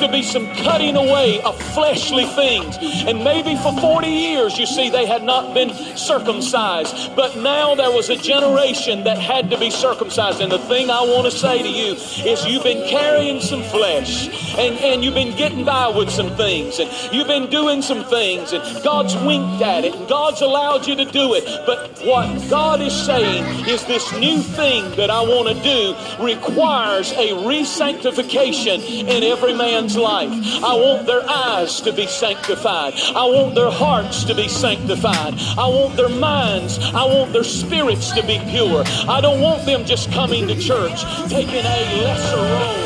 to be some cutting away of fleshly things. And maybe for 40 years, you see, they had not been circumcised. But now there was a generation that had to be circumcised. And the thing I want to say to you is you've been carrying some flesh. And you've been getting by with some things. And you've been doing some things. And God's winked at it. And God's allowed you to do it. But what God is saying is this new thing that I want to do requires a re-sanctification in every man's life. I want their eyes to be sanctified. I want their hearts to be sanctified. I want their minds, I want their spirits to be pure. I don't want them just coming to church, taking a lesser role.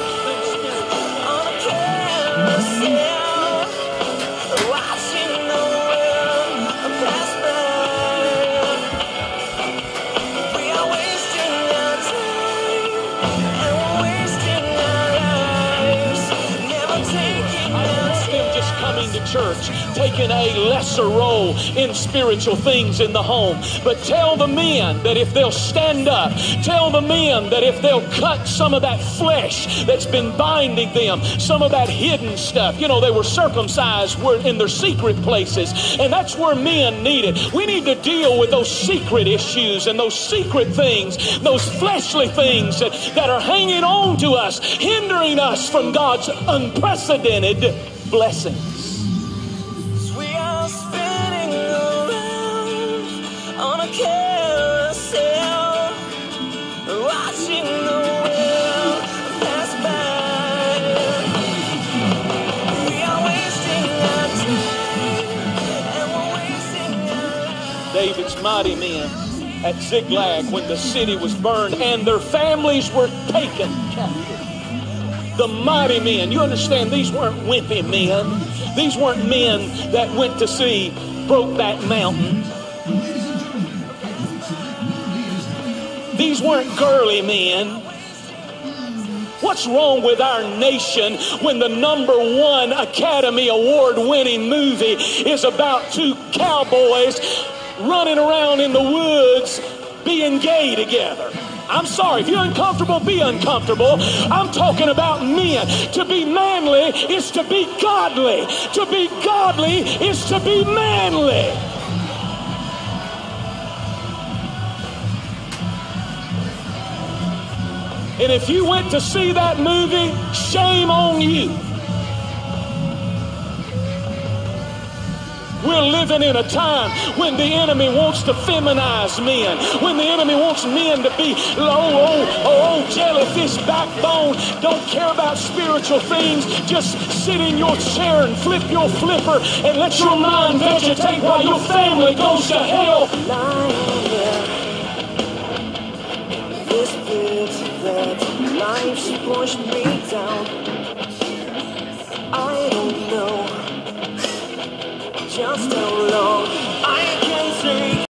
Church, taking a lesser role in spiritual things in the home. But tell the men that if they'll stand up, tell the men that if they'll cut some of that flesh that's been binding them, some of that hidden stuff. You know, they were circumcised in their secret places, and that's where men need it. We need to deal with those secret issues and those secret things, those fleshly things that are hanging on to us, hindering us from God's unprecedented blessings. Carousel, watching the world pass by. We are wasting our time, and we're wasting our lives. David's mighty men at Ziklag when the city was burned and their families were taken captive. The mighty men, you understand, these weren't wimpy men. These weren't men that went to see Brokeback Mountain. These weren't girly men. What's wrong with our nation when the #1 Academy Award winning movie is about two cowboys running around in the woods being gay together? I'm sorry, if you're uncomfortable, be uncomfortable. I'm talking about men. To be manly is to be godly. To be godly is to be manly. And if you went to see that movie, shame on you. We're living in a time when the enemy wants to feminize men, when the enemy wants men to be jellyfish backbone, don't care about spiritual things, just sit in your chair and flip your flipper and let your mind vegetate while your family goes to hell. This pit that life's pushed me down, I don't know just how long